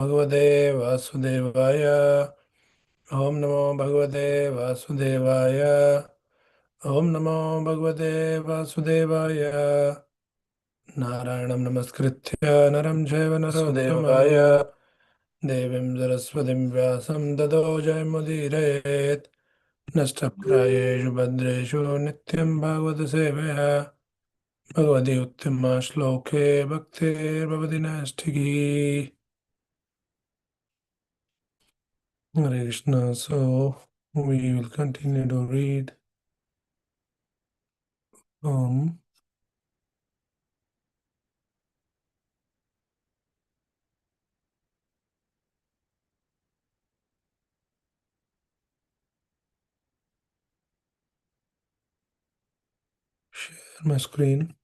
भगवते वासुदेवाय। ओम नमो भगवते वासुदेवाय। ओम नमो भगवते वासुदेवाय। नारायणं नमस्कृत्य नरं चैव नरोत्तमः देवीं सरस्वतीं व्यासं ततो जयमुदीरयेत्। नष्टप्रायेषु भद्रेषु नित्यं भागवत सेवया भगवती उत्तमा श्लोके भक्तिर्भवति नैष्ठिकी। Hare Krishna. So we will continue to read um share my screen.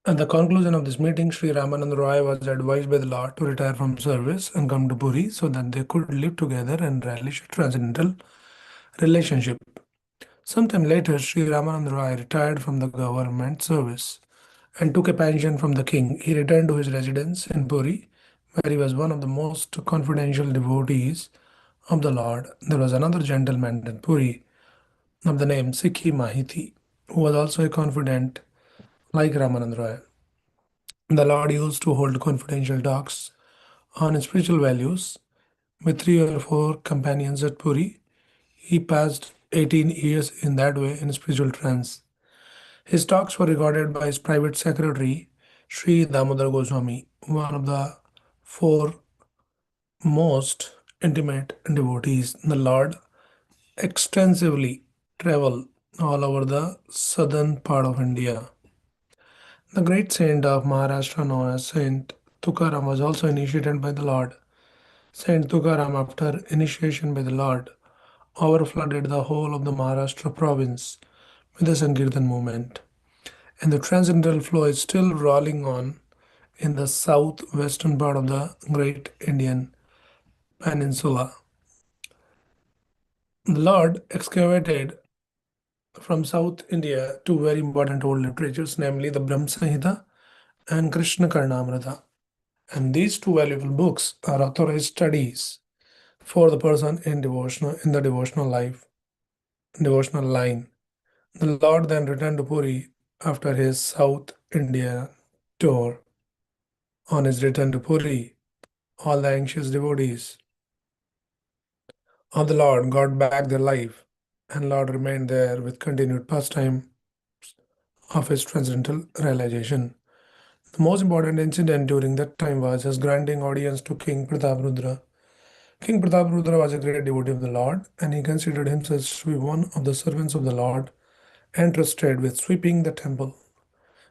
At the conclusion of this meeting, Sri Ramananda Roy was advised by the Lord to retire from service and come to Puri so that they could live together and relish a transcendental relationship. Sometime later, Sri Ramananda Roy retired from the government service and took a pension from the king. He returned to his residence in Puri, where he was one of the most confidential devotees of the Lord. There was another gentleman in Puri of the name Sikhi Mahiti, who was also a confidant like Ramanand Roy. The Lord used to hold confidential talks on spiritual values with three or four companions at Puri. He passed 18 years in that way in spiritual trance. His talks were recorded by his private secretary, Sri Damodar Goswami, one of the four most intimate devotees. The Lord extensively traveled all over the southern part of India. The great saint of Maharashtra known as Saint Tukaram was also initiated by the Lord. Saint Tukaram, after initiation by the Lord, overflooded the whole of the Maharashtra province with the Sankirtan movement. And the transcendental flow is still rolling on in the southwestern part of the great Indian peninsula. The Lord excavated from South India two very important old literatures, namely the Brahma Samhita and Krishna Karnamrita. And these two valuable books are authorized studies for the person in the devotional line. The Lord then returned to Puri after his South India tour. On his return to Puri, all the anxious devotees of the Lord got back their life, and Lord remained there with continued pastime of his transcendental realization. The most important incident during that time was his granting audience to King Prataprudra. King Prataprudra was a great devotee of the Lord, and he considered himself to be one of the servants of the Lord entrusted with sweeping the temple.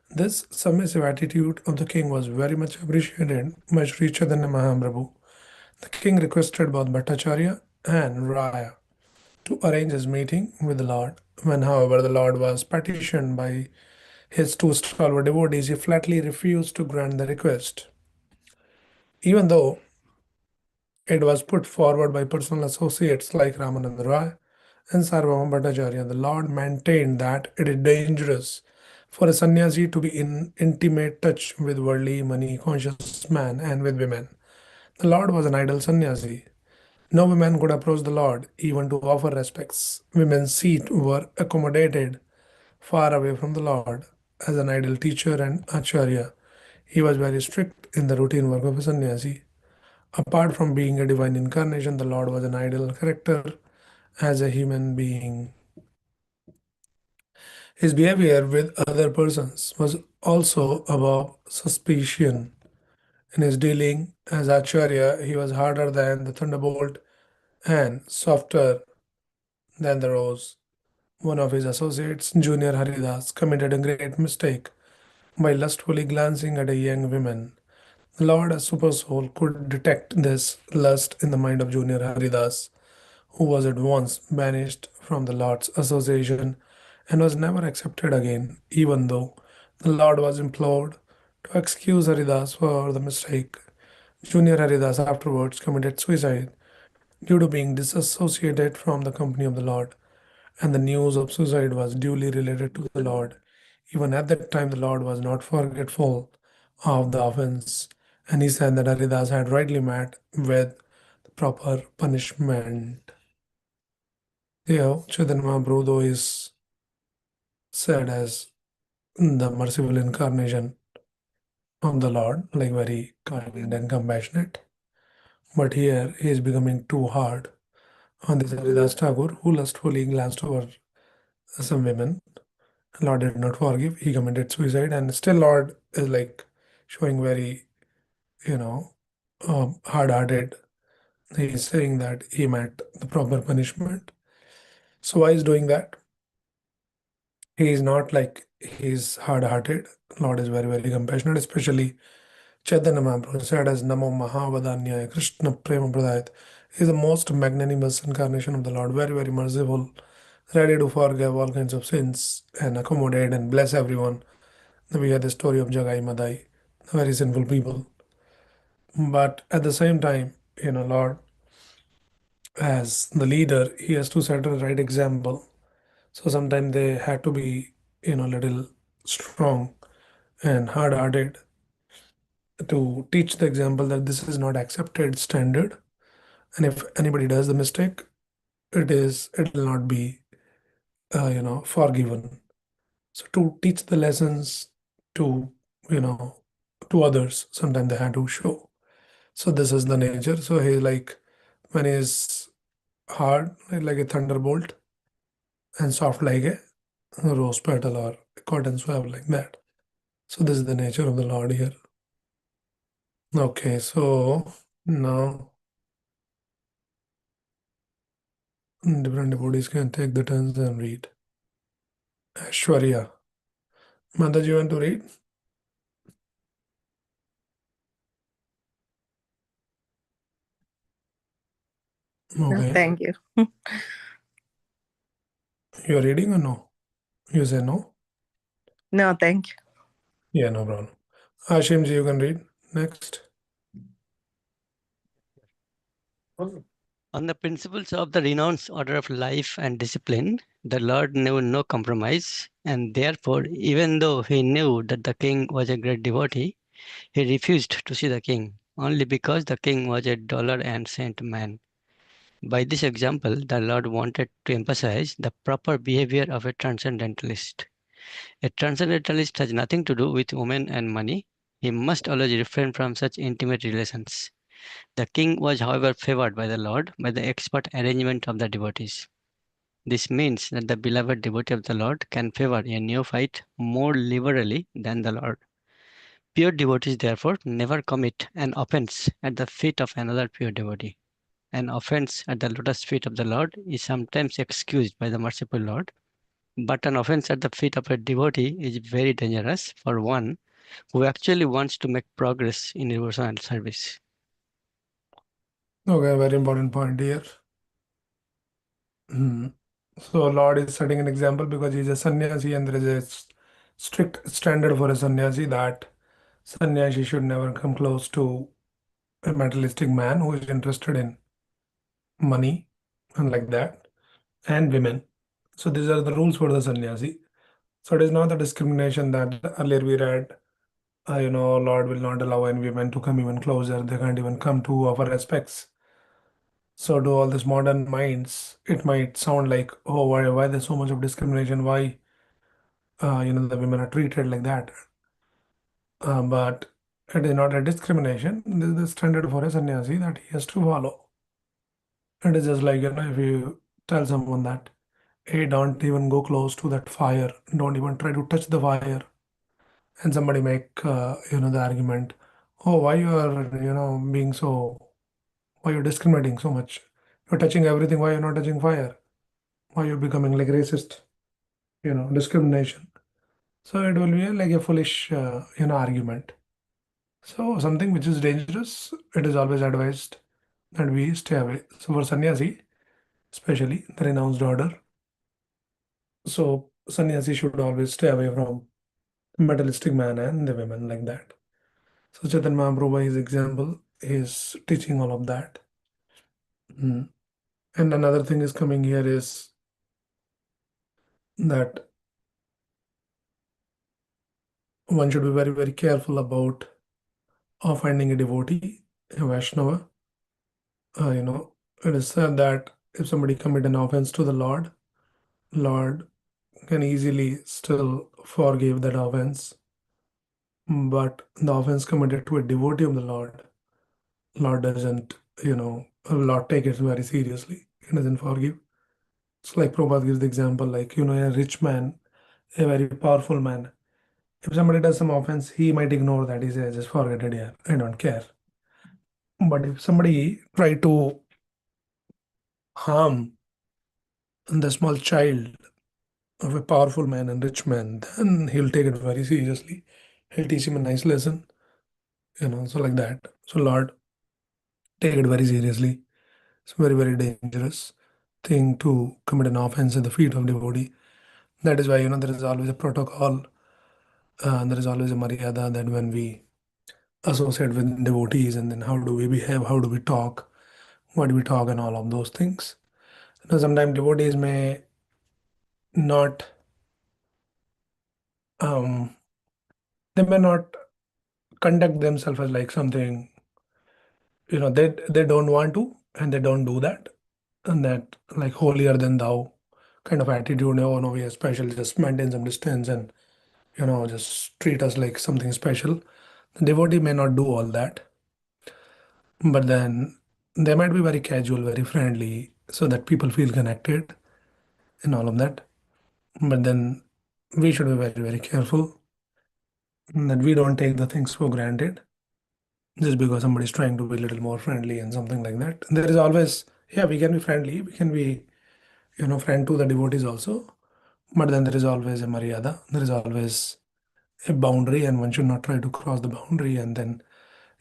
This submissive attitude of the king was very much appreciated by Sri Chaitanya Mahaprabhu. The king requested both Bhattacharya and Raya to arrange his meeting with the Lord. When, however, the Lord was petitioned by his two stalwart devotees, he flatly refused to grant the request. Even though it was put forward by personal associates like Ramananda Roy and Sarvabhauma Bhattacharya, the Lord maintained that it is dangerous for a sannyasi to be in intimate touch with worldly, money conscious man and with women. The Lord was an idle sannyasi. No woman could approach the Lord even to offer respects. Women's seats were accommodated far away from the Lord. As an ideal teacher and acharya, he was very strict in the routine work of a sannyasi. Apart from being a divine incarnation, the Lord was an ideal character as a human being. His behavior with other persons was also above suspicion. In his dealing as Acharya, he was harder than the thunderbolt and softer than the rose. One of his associates, Junior Haridas, committed a great mistake by lustfully glancing at a young woman. The Lord, as Super Soul, could detect this lust in the mind of Junior Haridas, who was at once banished from the Lord's association and was never accepted again, even though the Lord was implored to excuse Haridas for the mistake. Junior Haridas afterwards committed suicide due to being disassociated from the company of the Lord, and the news of suicide was duly related to the Lord. Even at that time, the Lord was not forgetful of the offense, and he said that Haridas had rightly met with the proper punishment. Here, Chaitanya Mahaprabhu though is said as the merciful incarnation of the Lord, like very kind and compassionate. But here he is becoming too hard on this Haridas Thakur, who lustfully glanced over some women. Lord did not forgive. He committed suicide, and still Lord is like showing very, you know, hard-hearted. He is saying that he met the proper punishment. So why is doing that? He is not like he's hard-hearted. Lord is very, very compassionate, especially Chaitanya Mahaprabhu said as Namo Mahavadanyaya Krishna Prema Pradayat. He is the most magnanimous incarnation of the Lord, very, very merciful, ready to forgive all kinds of sins and accommodate and bless everyone. We had the story of Jagai Madai, the very sinful people. But at the same time, Lord, as the leader, he has to set a right example. So sometimes they had to be, little strong and hard-hearted to teach the example that this is not accepted standard. And if anybody does the mistake, it will not be, forgiven. So to teach the lessons to, you know, to others, sometimes they had to show. So this is the nature. So he like when he's hard like a thunderbolt and soft like a rose petal or a cotton swab like that. So this is the nature of the Lord here. Okay, so now different devotees can take the turns and read. Ashwarya. Mataji, you want to read? No, Okay. thank you. You're reading or no? You say no? No, thank you. Yeah, no problem. Hashimji, you can read. Next. On the principles of the renounced order of life and discipline, the Lord knew no compromise, and therefore, even though he knew that the king was a great devotee, he refused to see the king, only because the king was a dollar and cent man. By this example, the Lord wanted to emphasize the proper behavior of a transcendentalist. A transcendentalist has nothing to do with women and money. He must always refrain from such intimate relations. The king was, however, favored by the Lord by the expert arrangement of the devotees. This means that the beloved devotee of the Lord can favor a neophyte more liberally than the Lord. Pure devotees, therefore, never commit an offense at the feet of another pure devotee. An offense at the lotus feet of the Lord is sometimes excused by the merciful Lord, but an offense at the feet of a devotee is very dangerous for one who actually wants to make progress in devotional service. Okay, very important point here. Hmm. So Lord is setting an example because he's a sannyasi and there is a strict standard for a sannyasi that sannyasi should never come close to a materialistic man who is interested in money and like that and women. So these are the rules for the sannyasi. So it is not the discrimination that earlier we read. Lord will not allow any women to come even closer. They can't even come to offer respects. So to all these modern minds, it might sound like, oh, why there's so much of discrimination? Why, the women are treated like that? But it is not a discrimination. This is the standard for a sannyasi that he has to follow. It is just like, if you tell someone that, hey, don't even go close to that fire. Don't even try to touch the fire. And somebody make, the argument, oh, why you are, being so, why you're discriminating so much? You're touching everything. Why you're not touching fire? Why you're becoming like racist? Discrimination. So it will be like a foolish, argument. So something which is dangerous, it is always advised that we stay away. So for sannyasi, especially the renounced order, so sannyasi should always stay away from materialistic man and the women like that. So Chaitanya Mahaprabhu, by his example, is teaching all of that. Mm. And another thing is coming here is that one should be very, very careful about finding a devotee, a Vaishnava. You know, it is said that if somebody commit an offense to the Lord can easily still forgive that offense. But the offense committed to a devotee of the Lord doesn't, Lord take it very seriously. He doesn't forgive. It's like Prabhupada gives the example, like, a rich man, a very powerful man. If somebody does some offense, he might ignore that. He says, just forget it, yeah, I don't care. But if somebody try to harm the small child of a powerful man and rich man, then he'll take it very seriously. He'll teach him a nice lesson, so like that. So Lord, take it very seriously. It's very, very dangerous thing to commit an offense at the feet of devotee. That is why, there is always a protocol, there is always a maryada that when we associate with devotees, and then how do we behave, how do we talk, what do we talk, and all of those things. Sometimes devotees may not, um, they may not conduct themselves as like something, they don't want to, and they don't do that, and that like holier than thou kind of attitude. Oh no, we are special, just maintain some distance and just treat us like something special. The devotee may not do all that, but then they might be very casual, very friendly, so that people feel connected and all of that. But then we should be very, very careful that we don't take the things for granted just because somebody's trying to be a little more friendly and something like that. There is always, yeah, we can be friendly, we can be, friend to the devotees also, but then there is always a maryada, there is always a boundary, and one should not try to cross the boundary, and then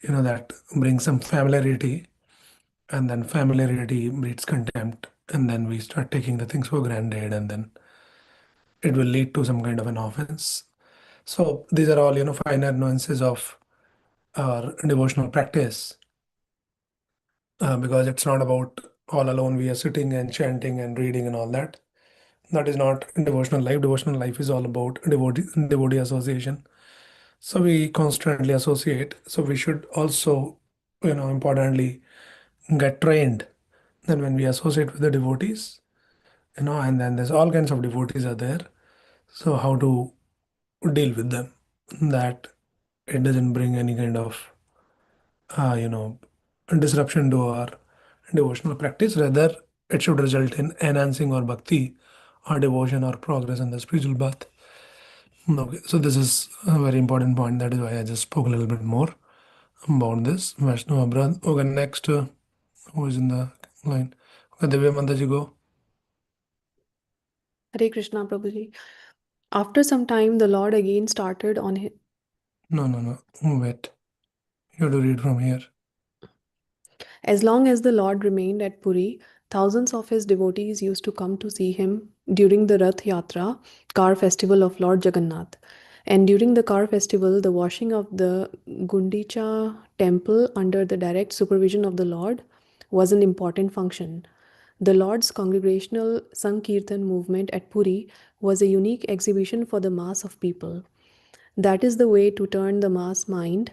that brings some familiarity, and then familiarity breeds contempt, and then we start taking the things for granted, and then it will lead to some kind of an offense. So these are all finer nuances of our devotional practice, because it's not about all alone we are sitting and chanting and reading and all that. That is not devotional life. Devotional life is all about devotee association. So we constantly associate. So we should also, importantly, get trained. Then when we associate with the devotees, and then there's all kinds of devotees are there. So how to deal with them? That it doesn't bring any kind of, uh, you know, disruption to our devotional practice. Rather, it should result in enhancing our bhakti, our devotion, or progress in the spiritual path. Okay, so this is a very important point. That is why I just spoke a little bit more about this. Vaishnava brother. Okay, next, who is in the line? Okay, Divya Mandaji, go. Hare Krishna, Prabhuji. After some time, the Lord again started on his. No. Wait. You have to read from here. As long as the Lord remained at Puri, thousands of his devotees used to come to see him during the Rath Yatra, car festival of Lord Jagannath. And during the car festival, the washing of the Gundicha temple under the direct supervision of the Lord was an important function. The Lord's congregational Sankirtan movement at Puri was a unique exhibition for the mass of people. That is the way to turn the mass mind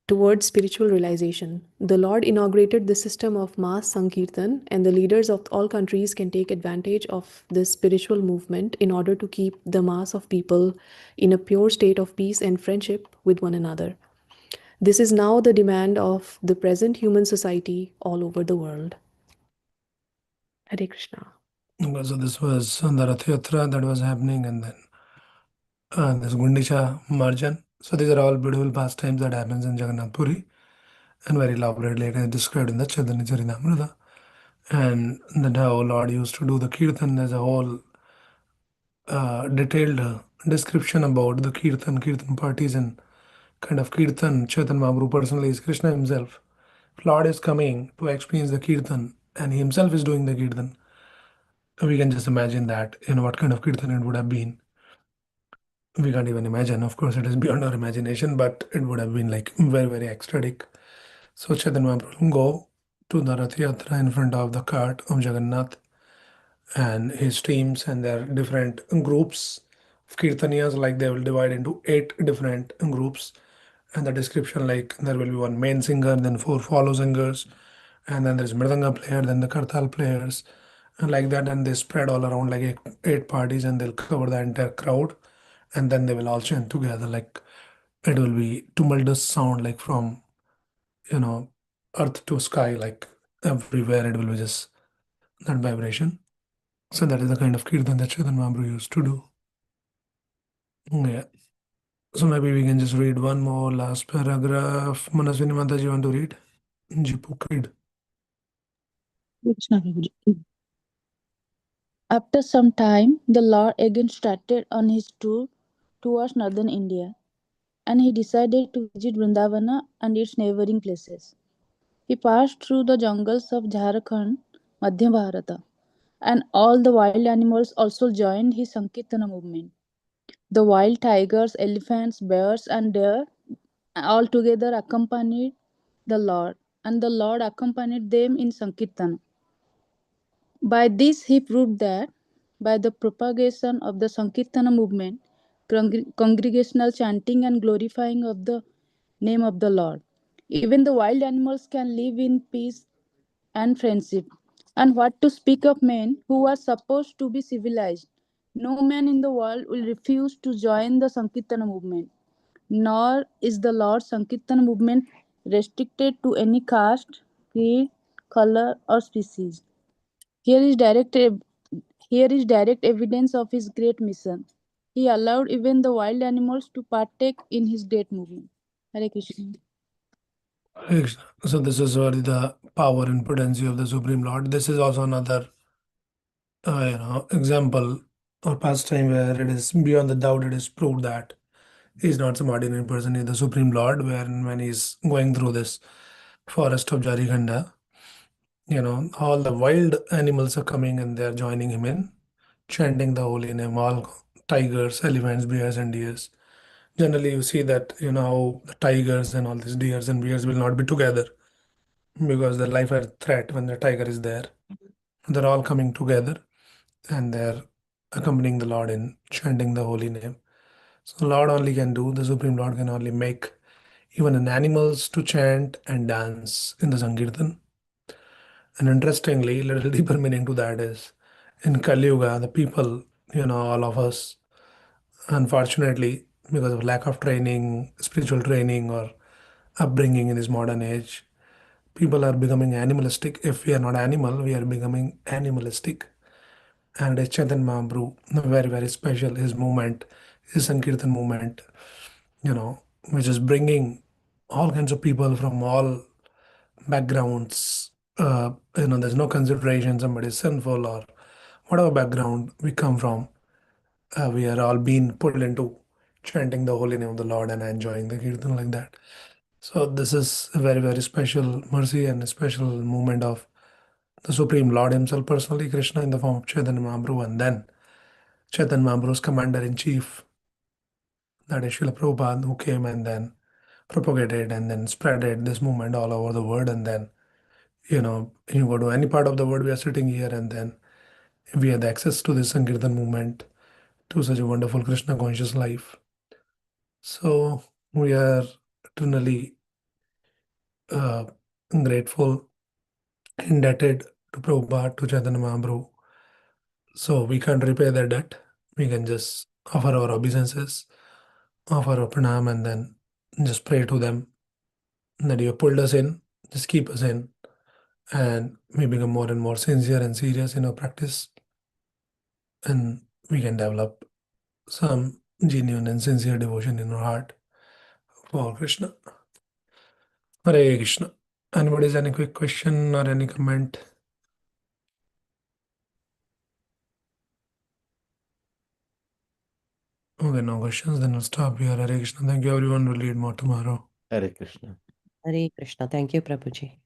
towards spiritual realization. The Lord inaugurated the system of mass Sankirtan, and the leaders of all countries can take advantage of this spiritual movement in order to keep the mass of people in a pure state of peace and friendship with one another. This is now the demand of the present human society all over the world. Hare Krishna. Okay, so this was the Rath Yatra that was happening, and then this Gundicha Marjan. So these are all beautiful pastimes that happens in Jagannath Puri, and very elaborately it is described in the Chaitanya Charitamrita. And that how Lord used to do the kirtan. There's a whole detailed description about the kirtan parties, and kind of kirtan. Chaitanya Mahaprabhu personally is Krishna himself. Lord is coming to experience the kirtan, and he himself is doing the kirtan. We can just imagine that, what kind of kirtan it would have been. We can't even imagine. Of course, it is beyond our imagination, but it would have been like very, very ecstatic. So Chaitanya Mahaprabhu go to the Rath Yatra in front of the cart of Jagannath, and his teams and their different groups Kirtaniyas, like they will divide into 8 different groups. And the description, like there will be one main singer, then 4 follow singers, and then there's Mridanga player, then the Kartal players, and like that. And they spread all around like 8 parties, and they'll cover the entire crowd, and then they will all chant together. Like it will be tumultuous sound, like from you know earth to sky, like everywhere it will be just that vibration. So that is the kind of kirtan that Chaitanya Mahaprabhu used to do. Yeah. So maybe we can just read one more last paragraph. Manaswini Mataji, you want to read? Jipu Kid. Krishna Prabhuji. After some time, the Lord again started on his tour towards northern India, and he decided to visit Vrindavana and its neighboring places. He passed through the jungles of Jharkhand, Madhya Bharata, and all the wild animals also joined his Sankirtana movement. The wild tigers, elephants, bears, and deer all together accompanied the Lord, and the Lord accompanied them in Sankirtana. By this, he proved that by the propagation of the Sankirtana movement, congregational chanting and glorifying of the name of the Lord, even the wild animals can live in peace and friendship. And what to speak of men who are supposed to be civilized? No man in the world will refuse to join the Sankirtana movement, nor is the Lord's Sankirtana movement restricted to any caste, creed, color, or species. Here is direct here is direct evidence of his great mission. He allowed even the wild animals to partake in his great movement. Hare Krishna. Hare Krishna. So this is where the power and potency of the Supreme Lord. This is also another, example or pastime where it is beyond the doubt. It is proved that he's not some ordinary person. He's the Supreme Lord. When he's going through this forest of Jarikhanda, all the wild animals are coming and they're joining him in chanting the holy name. All tigers, elephants, bears, and deers. Generally, you see that how the tigers and all these deers and bears will not be together because their life are threat when the tiger is there. They're all coming together and they're accompanying the Lord in chanting the holy name. So the Lord only can do, the Supreme Lord can only make even an animals to chant and dance in the Sankirtan. And interestingly, little deeper meaning to that is in Kali Yuga, the people, all of us, unfortunately, because of lack of training, spiritual training, or upbringing in this modern age, people are becoming animalistic. If we are not animal, we are becoming animalistic. And it's Chaitanya Mahaprabhu, very, very special. His movement, his Sankirtan movement, which is bringing all kinds of people from all backgrounds. There's no consideration somebody is sinful or whatever background we come from. We are all being pulled into chanting the holy name of the Lord and enjoying the kirtan like that. So this is a very, very special mercy and a special moment of the Supreme Lord Himself personally, Krishna in the form of Chaitanya Mahaprabhu, and then Chaitanya Mahaprabhu's commander in chief, that is Srila Prabhupada, who came and then propagated and then spreaded this movement all over the world. And then, you go to any part of the world, we are sitting here, and then we had access to this Sankirtan movement, to such a wonderful Krishna conscious life. So we are eternally uh, grateful, indebted to Prabhupada, to Chaitanya Mahaprabhu. So we can't repay their debt. We can just offer our obeisances, offer our pranam, and then just pray to them that you have pulled us in, just keep us in, and we become more and more sincere and serious in our practice, and we can develop some genuine and sincere devotion in our heart for Krishna. Hare Krishna. Anybody has any quick question or any comment? Okay, no questions. Then we'll stop here. Hare Krishna. Thank you everyone. We'll read more tomorrow. Hare Krishna. Hare Krishna. Thank you, Prabhuji.